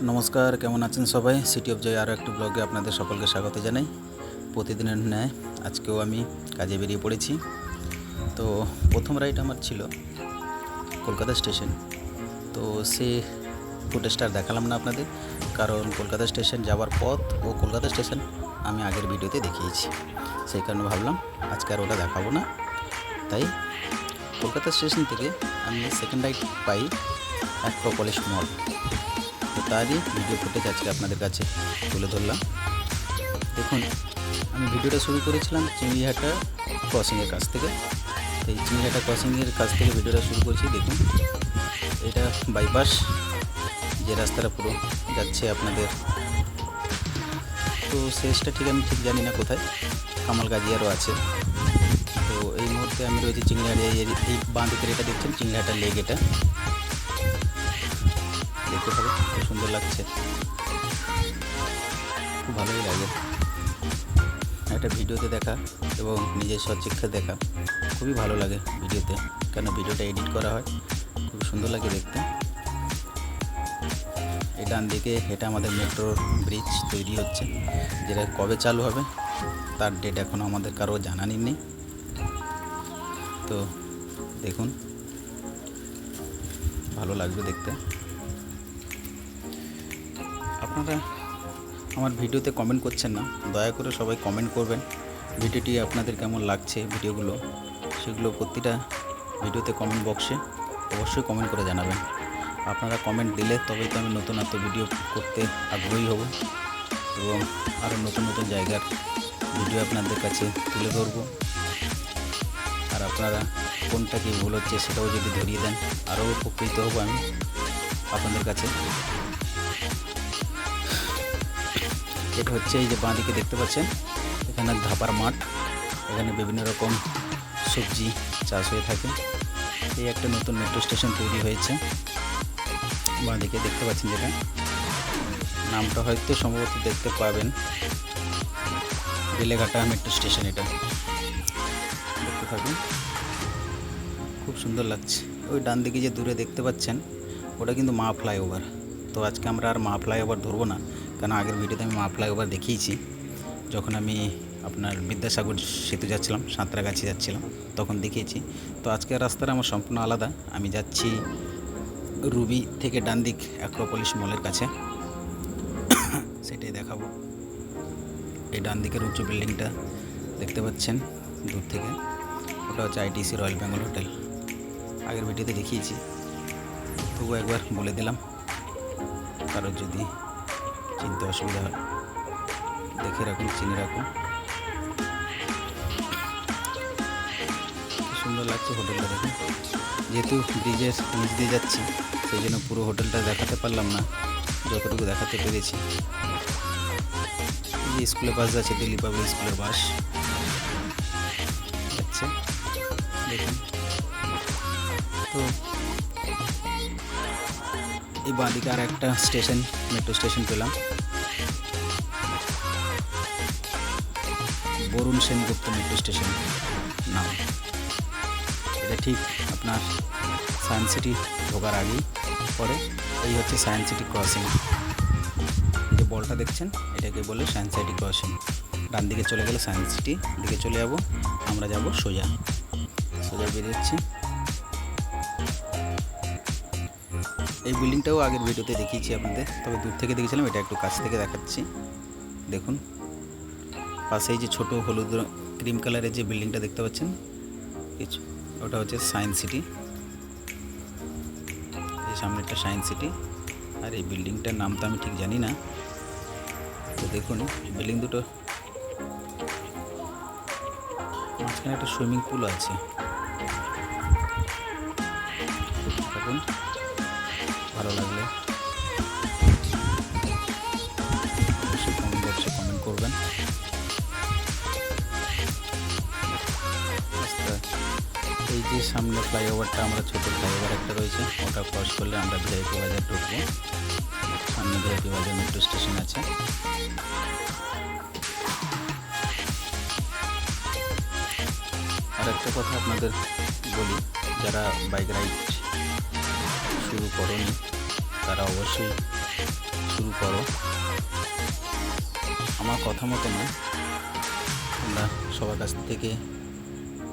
নমস্কার, কেমন আছেন সবাই? সিটি অফ জয় আরও একটি ব্লগে আপনাদের সকলকে স্বাগত জানাই। প্রতিদিনের ন্যায় আজকেও আমি কাজে বেরিয়ে পড়েছি। তো প্রথম রাইড আমার ছিল কলকাতা স্টেশন। তো সে ফুটেজটা আর দেখালাম না আপনাদের, কারণ কলকাতা স্টেশন যাওয়ার পথ ও কলকাতা স্টেশন আমি আগের ভিডিওতে দেখিয়েছি। সেই কারণে ভাবলাম আজকে আর ওটা দেখাবো না। তাই কলকাতা স্টেশন থেকে আমি সেকেন্ড রাইড পাই অ্যাক্রোপলিস মল। তো তারই ভিডিও ফুটেজ আজকে আপনাদের কাছে তুলে ধরলাম। দেখুন, আমি ভিডিওটা শুরু করেছিলাম চিংড়িহাটা ক্রসিংয়ের কাছ থেকে। তো এই চিংড়িহাটা ক্রসিংয়ের কাছ থেকে ভিডিওটা শুরু করছি। দেখুন, এটা বাইপাস, যে রাস্তাটা পুরো যাচ্ছে আপনাদের, তো শেষটা আমি ঠিক জানি না কোথায়, কামালগাজিয়ারও আছে। তো এই মুহূর্তে আমি রয়েছি চিংড়িহাটা। এই বাঁ দিকের এটা দেখছেন চিংড়িহাটা লেক, এটা দেখতে পাবেন, খুব সুন্দর লাগছে, খুব ভালোই লাগে। একটা ভিডিওতে দেখা এবং নিজের সচিক্ষে দেখা খুবই ভালো লাগে ভিডিওতে, কেন ভিডিওটা এডিট করা হয়, খুব সুন্দর লাগে দেখতে। এই ডান দিকে এটা আমাদের মেট্রো ব্রিজ তৈরি হচ্ছে, যেটা কবে চালু হবে তার ডেট এখনও আমাদের কারো জানানি নেই। তো দেখুন, ভালো লাগবে দেখতে। আপনারা আমার ভিডিওতে কমেন্ট করছেন না, দয়া করে সবাই কমেন্ট করবেন ভিডিওটি আপনাদের কেমন লাগছে। ভিডিওগুলো সেগুলো প্রতিটা ভিডিওতে কমেন্ট বক্সে অবশ্যই কমেন্ট করে জানাবেন। আপনারা কমেন্ট দিলে তবেই তো আমি নতুন ভিডিও করতে আগ্রহী হব এবং আরও নতুন নতুন জায়গার ভিডিও আপনাদের কাছে তুলে ধরব। আর আপনারা কোনটা কি ভুল হচ্ছে সেটাও যদি ধরিয়ে দেন, আরও উপকৃত হব আমি আপনাদের কাছে। এটা হচ্ছে এই যে বাঁ দিকে দেখতে পাচ্ছেন, এখানে ধাপার মাঠ, এখানে বিভিন্ন রকম সবজি চাষ হয়ে থাকে। এই একটা নতুন মেট্রো স্টেশন তৈরি হয়েছে বাঁ দিকে দেখতে পাচ্ছেন, যেটা নামটা হয়তো সম্ভবত দেখতে পাবেন, বেলেঘাটা মেট্রো স্টেশন। এটা দেখতে পাবেন, খুব সুন্দর লাগছে। ওই ডান দিকে যে দূরে দেখতে পাচ্ছেন ওটা কিন্তু মা ফ্লাইওভার। তো আজকে আমরা আর মা ফ্লাইওভার ধরবো না, কারণ আগের ভিডিওতে আমি মা ফ্লাইওভার দেখিয়েছি, যখন আমি আপনার বিদ্যাসাগর সেতু যাচ্ছিলাম, সাঁতরাগাছি যাচ্ছিলাম, তখন দেখিয়েছি। তো আজকের রাস্তাটা আমার সম্পূর্ণ আলাদা। আমি যাচ্ছি রুবি থেকে ডান দিক অ্যাক্রোপলিস মলের কাছে, সেটাই দেখাবো। এই ডান দিকের উঁচু বিল্ডিংটা দেখতে পাচ্ছেন দূর থেকে, ওটা হচ্ছে আইটিসি রয়্যাল বেঙ্গল হোটেল। আগের ভিডিওতে দেখিয়েছি, তবু একবার বলে দিলাম, কারোর যদি চিনতে অসুবিধা হয় দেখে রাখুন, চিনে রাখুন। সুন্দর লাগছে হোটেলটা দেখুন। যেহেতু ব্রিজের নিচ দিয়ে যাচ্ছি, সেই জন্য পুরো হোটেলটা দেখাতে পারলাম না, যতটুকু দেখাতে পেরেছি। এই যে স্কুলের বাস যাচ্ছে, দিল্লি পাবলিক স্কুলের বাস যাচ্ছে দেখুন। তো এই বাঁদিকে আর একটা স্টেশন, মেট্রো স্টেশন পেলাম, বরুণ সেনগুপ্ত মেট্রো স্টেশন নাম। এটা ঠিক আপনার সায়েন্স সিটি ঢোকার আগেই পরে। এই হচ্ছে সায়েন্স সিটি ক্রসিং, যে বলটা দেখছেন এটাকে বলে সায়েন্স সিটি ক্রসিং। ডান দিকে চলে গেলে সায়েন্স সিটি দিকে চলে যাব, আমরা যাব সোজা সোজা বেরিয়েছি। এই বিল্ডিংটাও আগের ভিডিওতে দেখিয়েছি আপনাদের, তবে দূর থেকে দেখেছিলাম, এটা একটু কাছ থেকে দেখাচ্ছি। দেখুন, পাশেই যে ছোট হলুদ ক্রিম কালারের যে বিল্ডিংটা দেখতে পাচ্ছেন, ওটা হচ্ছে সায়েন্স সিটি। এই সামনেটা সায়েন্স সিটি, আর এই বিল্ডিংটার নাম তো আমি ঠিক জানি না। তো দেখুন, বিল্ডিং দুটো মাঝখানে একটা সুইমিং পুল আছে। দেখুন, ভালো লাগলে অবশ্যই কমেন্ট বক্সে কমেন্ট করবেন। এই যে সামনে ফ্লাইওভারটা, আমরা ছোট ফ্লাইওভার একটা রয়েছে, ওটা ক্রস করলে আমরা ভিআইপি বাজার ঢুকবো। সামনে ভিআইপি বাজার মেট্রো স্টেশন আছে। আর একটা কথা আপনাদের বলি, যারা বাইক রাইড শুরু করেনি তারা অবশ্যই শুরু করো। আমার কথা মতো নয়, তোমরা সবার কাছ থেকে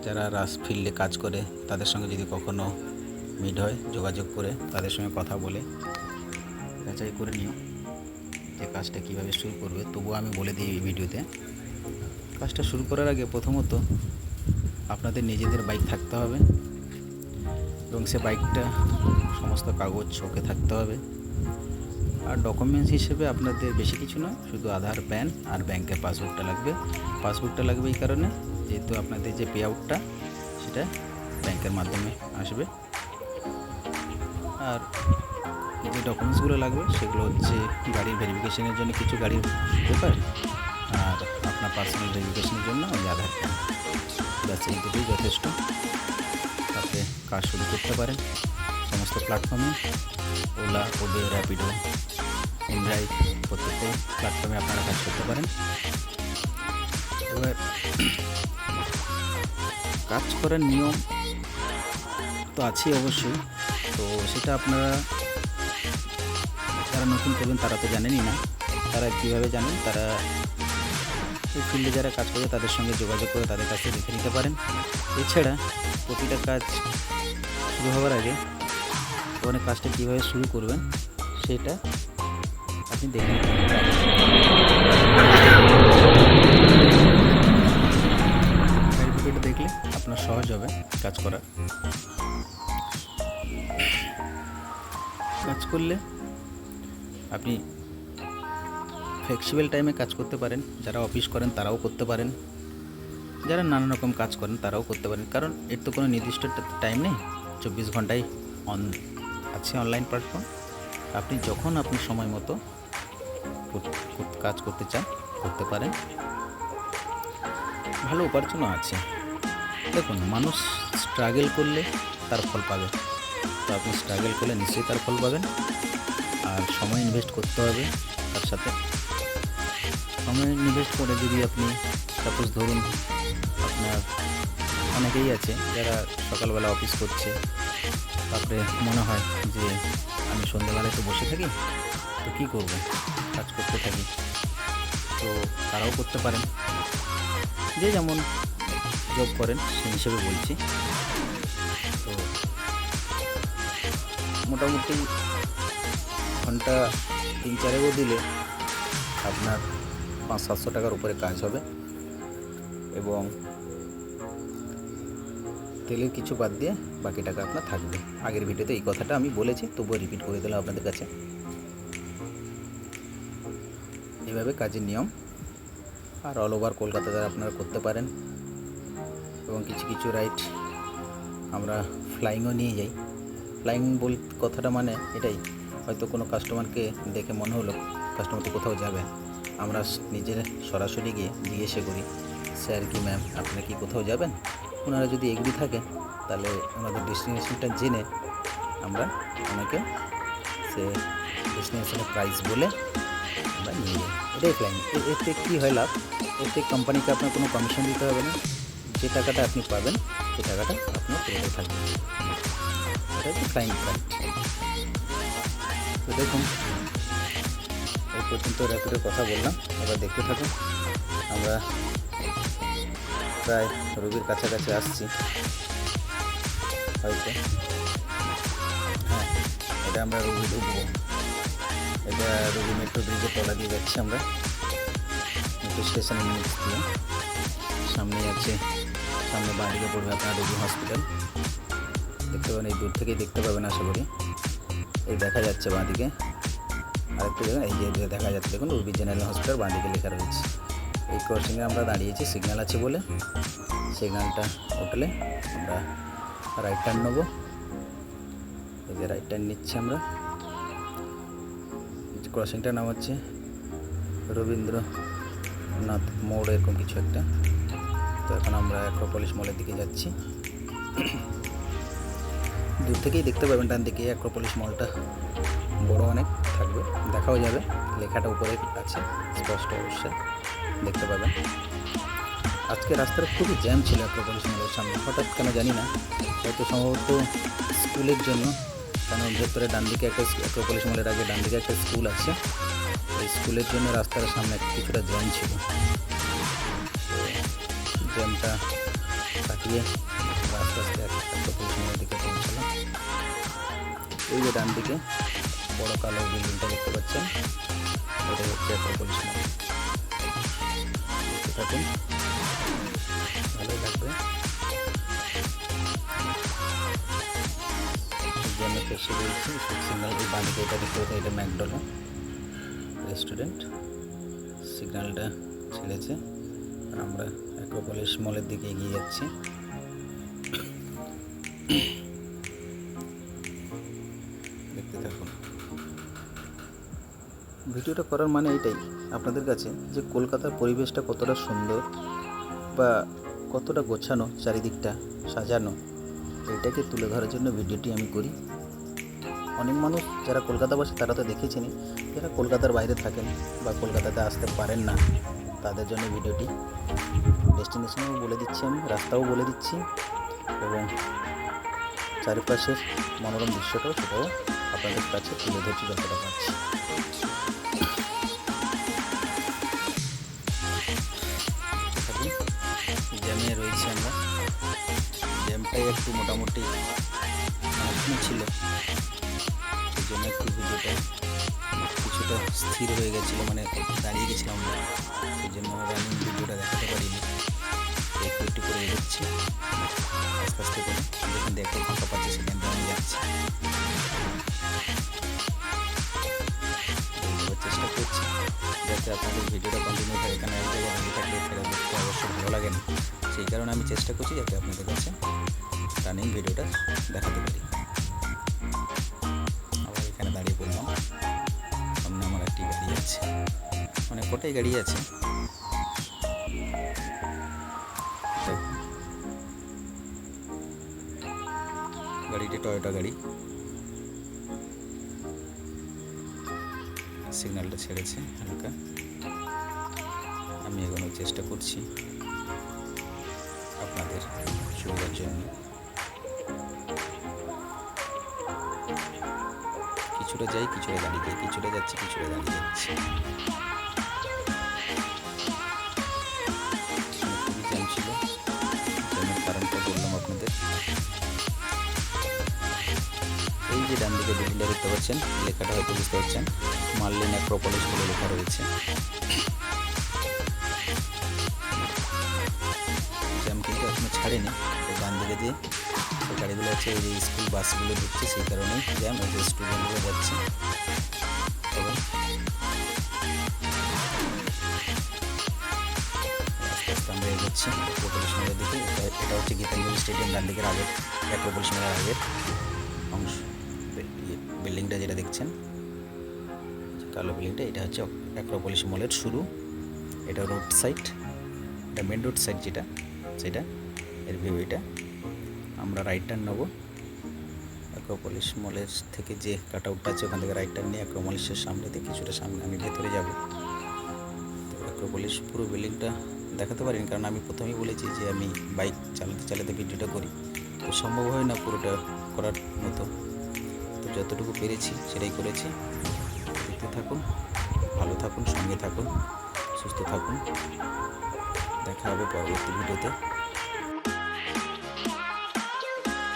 যারা ফিল্ডে কাজ করে তাদের সঙ্গে যদি কখনো মিট হয়, যোগাযোগ করে তাদের সঙ্গে কথা বলে যাচাই করে নিও যে কাজটা কীভাবে শুরু করবে। তবুও আমি বলে দিই এই ভিডিওতে, কাজটা শুরু করার আগে প্রথমত আপনাদের নিজেদের বাইক থাকতে হবে এবং সে বাইকটা সমস্ত কাগজ ওকে থাকতে হবে। আর ডকুমেন্টস হিসেবে আপনাদের বেশি কিছু না, শুধু আধার, প্যান আর ব্যাংকের পাসবুকটা লাগবে। পাসবুকটা লাগবে এই কারণে, যেহেতু আপনাদের যে পে আউটটা সেটা ব্যাংকের মাধ্যমে আসবে। আর যে ডকুমেন্টসগুলো লাগবে সেগুলো হচ্ছে গাড়ির ভেরিফিকেশনের জন্য কিছু গাড়ির পেপার, আর আপনার পার্সোনাল ভেরিফিকেশনের জন্য ওই আধার কার্ড। ব্যাস এই দুটোই যথেষ্ট। তাতে কাজ শুরু করতে পারেন সমস্ত প্ল্যাটফর্মে, ওলা, উবের, র্যাপিডো, ইনড্রাইভ, প্রত্যেকটাই প্ল্যাটফর্মে আপনারা কাজ করতে পারেন। এবার কাজ করার নিয়ম তো আছেই অবশ্যই, তো সেটা আপনারা যারা নতুন করবেন তারা তো জানেনই না। তারা কীভাবে জানেন, তারা এই ফিল্ডে যারা কাজ করে তাদের সঙ্গে যোগাযোগ করে তাদের কাছে দেখে নিতে পারেন। এছাড়া প্রতিটা কাজ শুরু হওয়ার আগে ওখানে কাজটা কীভাবে শুরু করবেন সেটা আপনি দেখে নিতে পারেন। সার্টিফিকেট দেখলে আপনার সহজ হবে কাজ করা। কাজ করলে আপনি ফ্লেক্সিবল টাইমে কাজ করতে পারেন। যারা অফিস করেন তারাও করতে পারেন, যারা নানা রকম কাজ করেন তারাও করতে পারেন, কারণ এর তো কোনো নির্দিষ্ট টাইম নেই। 24 ঘন্টাই আছে অনলাইন প্ল্যাটফর্ম। আপনি যখন আপনি সময় মতো কাজ করতে চান করতে পারেন। ভালো উপার্জনও আছে। দেখুন, মানুষ স্ট্রাগল করলে তার ফল পাবে, তো আপনি স্ট্রাগল করলে নিশ্চয়ই তার ফল পাবেন। আর সময় ইনভেস্ট করতে হবে, তার সাথে সময় ইনভেস্ট করে যদি আপনি সাপোজ ধরুন আপনার অনেকেই আছে যারা সকালবেলা অফিস করছে, তারপরে মনে হয় যে আমি সন্ধ্যেবেলায় তো বসে থাকি, তো কী করব, কাজ করতে থাকি, তো তারাও করতে পারেন। যে যেমন জব করেন সেই হিসেবে বলছি। তো মোটামুটি ঘন্টা 3-4 দিলে আপনার 500-700 টাকার উপরে কাজ হবে, এবং তেলের কিছু বাদ দিয়ে বাকি টাকা আপনার থাকবে। আগের ভিডিওতে এই কথাটা আমি বলেছি, তবুও রিপিট করে দিলাম আপনাদের কাছে। এইভাবে কাজের নিয়ম। আর অল ওভার কলকাতাতে আপনারা করতে পারেন, এবং কিছু কিছু রাইড আমরা ফ্লাইংও নিয়ে যাই। ফ্লাইং কথাটা মানে এটাই, হয়তো কোনো কাস্টমারকে দেখে মনে হলো কাস্টমার তো কোথাও যাবে, আমরা নিজের সরাসরি গিয়ে জিজ্ঞেসে করি, স্যার কি ম্যাম আপনি কি কোথাও যাবেন? ওনারা যদি এগ্রি থাকে তাহলে ওনাদের ডেস্টিনেশনটা জেনে আমরা ওনাকে সে ডেস্টিনেশনের প্রাইস বলে আমরা নিয়ে যাই। এটাই ফ্লাইং। এতে কী হয় লাভ, এতে কোম্পানিকে আপনার কোনো কমিশন দিতে হবে না। যে টাকাটা আপনি পাবেন সে টাকাটা আপনার পুরোটাই থাকবে। এটা হচ্ছে ফ্লাইং ফ্লাইট। তো দেখুন, এই পর্যন্ত র্যাপিডোর কথা বললাম, এবার দেখতে থাকুন। আমরা প্রায় রবির কাছাকাছি আসছি হয়তো। হ্যাঁ, এটা আমরা রবি ঢুকবো। এটা রবি মেট্রো ব্রিজের তলা দিয়ে যাচ্ছি আমরা, মেট্রো স্টেশনের নিচ দিয়ে। সামনে আছে, সামনে বাঁ দিকে পড়বে আপনার রবি হসপিটাল। দেখতে পাবেন, এই দূর থেকেই দেখতে পাবেন আশা করি। এই দেখা যাচ্ছে বাঁ দিকে আরেকটু দেখুন, এই যে দেখা যাচ্ছে দেখুন রবি জেনারেল হসপিটাল বাঁ দিকে লেখা রয়েছে। এই ক্রসিংয়ে আমরা দাঁড়িয়েছি সিগন্যাল আছে বলে, সিগন্যালটা উঠলে আমরা রাইট টার্ন নেবো। এই যে রাইট টার্ন নিচ্ছি আমরা। ক্রসিংটার নাম হচ্ছে রবীন্দ্রনাথ মোড়, এরকম কিছু একটা। তো এখন আমরা অ্যাক্রোপলিস মলের দিকে যাচ্ছি। দূর থেকেই দেখতে পাবেন ডান দিকে অ্যাক্রোপলিস মলটা বড় অনেক থাকবে, দেখাও যাবে, লেখাটা উপরে আছে স্পষ্ট অবশ্যই দেখতে পাবেন। আজকে রাস্তার খুবই জ্যাম ছিল অ্যাক্রোপলিস মলের সামনে, হঠাৎ কেন জানি না, হয়তো সম্ভবত স্কুলের জন্য। কারণ ভেতরে ডান দিকে একটা অ্যাক্রোপলিস মলের আগে ডান দিকে একটা স্কুল আছে, এই স্কুলের জন্য রাস্তার সামনে কিছুটা জ্যাম ছিল, জ্যামটা কাটিয়ে আস্তে আস্তে অ্যাক্রোপলিস মলের দিকে পৌঁছালাম। এই যে ডান দিকে বড় কালো বিল্ডিংটা দেখতে পাচ্ছেন, ওটাই হচ্ছে অ্যাক্রোপলিস মল। দেখতে থাকুন, ভালোই লাগবে। জ্যামে ফেসে রয়েছি সিগন্যাল। এই বাঁ দিকে এটা দেখতে পাচ্ছেন, এটা ম্যাকডোনাল্ড রেস্টুরেন্ট। সিগন্যালটা ছেড়েছে আর আমরা অ্যাক্রোপলিস মলের দিকে এগিয়ে যাচ্ছি। দেখতে থাকুন। ভিডিওটা করার মানে এটাই আপনাদের কাছে যে কলকাতার পরিবেশটা কতটা সুন্দর বা কতটা গোছানো, চারিদিকটা সাজানো, এটাকে তুলে ধরার জন্য ভিডিওটি আমি করি। অনেক মানুষ যারা কলকাতাবাসী তারা তো দেখেছেনই, যারা কলকাতার বাইরে থাকেন বা কলকাতাতে আসতে পারেন না তাদের জন্য ভিডিওটি। ডেস্টিনেশনও বলে দিচ্ছি আমি, রাস্তাও বলে দিচ্ছি এবং চারিপাশের মনোরম দৃশ্যটাও সেটাও আপনাদের কাছে তুলে ধরছি যতটা পারছি। জ্যামে রয়েছে আমরা, জ্যামটাই একটু মোটামুটি অনেকক্ষণ ছিল, সেই জন্য একটু ভিডিওটা কিছুটা স্থির হয়ে গেছিলো, মানে দাঁড়িয়ে গেছিলাম আমরা, সেই জন্য রানিং ভিডিওটা দেখাতে পারিনি। একটু একটু করে এগোচ্ছি আস্তে আস্তে করে, যেখান দিয়ে একটু ফাঁকা পাচ্ছি সেখান দিয়ে আমি যাচ্ছি। চেষ্টা করছি যাতে আপনাদের ভিডিওটা কন্টিনিউ হয়। এখানে এক জায়গায় দাঁড়িয়ে থাকলে সেটা দেখতে অবশ্যই ভালো লাগে না, সেই কারণে আমি চেষ্টা করছি যাতে আপনাদের কাছে রানিং ভিডিওটা দেখাতে পারি। আবার এখানে দাঁড়িয়ে পড়লাম, সামনে আমার একটি গাড়ি আছে, মানে কটাই গাড়ি আছে। গাড়িটি টয়োটা গাড়ি। সিগন্যালটা ছেড়েছে হালকা, আমি এগোনোর চেষ্টা করছি আপনাদের সুবিধার জন্য। কিছুটা যাই, কিছুটা দাঁড়িয়ে যাই, কিছুটা যাচ্ছি, কিছুটা দাঁড়িয়ে যাচ্ছি। খুবই জ্যাম ছিল, জ্যামের কারণটা বললাম আপনাদের। এই যে ডান দিকে বিল্ডিংটা দেখতে পাচ্ছেন, লেখাটা হয়তো বুঝতে পারছেন, মার্লিন অ্যাক্রোপলিস বলে লেখা রয়েছে। জ্যাম কিন্তু এখনো ছাড়েনি। ডান দিকে যে গাড়িগুলো আছে, এই যে স্কুল বাসগুলো ঢুকছে, সেই কারণেই জ্যাম। এই যে স্টুডেন্টগুলো যাচ্ছে সবাই আস্তে আস্তে আমরা এগোচ্ছি অ্যাক্রোপলিস মলের দিকে। এটা হচ্ছে গীতাঞ্জলি স্টেডিয়াম, ডান দিকের আগের অ্যাক্রোপলিস মলের আগের অংশ। বিল্ডিংটা যেটা দেখছেন কালো বিল্ডিংটা, এটা হচ্ছে অ্যাক্রোপলিস মলের শুরু। এটা রোড সাইড, এটা মেন রোড সাইড যেটা, সেটা এর ভিউ। এটা আমরা রাইট টার্ন নেবো অ্যাক্রোপলিস মলের থেকে, যে কাট আউটটা আছে ওখান থেকে রাইট টার্ন নিয়ে অ্যাক্রোপলিসের সামনে থেকে কিছুটা সামনে আমি ভেতরে যাব। তো অ্যাক্রোপলিস পুরো বিল্ডিংটা দেখাতে পারিনি, কারণ আমি প্রথমেই বলেছি যে আমি বাইক চালাতে চালাতে ভিডিওটা করি, তো সম্ভব হয় না পুরোটা করার মতো। তো যতটুকু পেরেছি সেটাই করেছি। দেখতে থাকুন, ভালো থাকুন, সঙ্গে থাকুন, সুস্থ থাকুন। দেখা হবে পরবর্তী ভিডিওতে।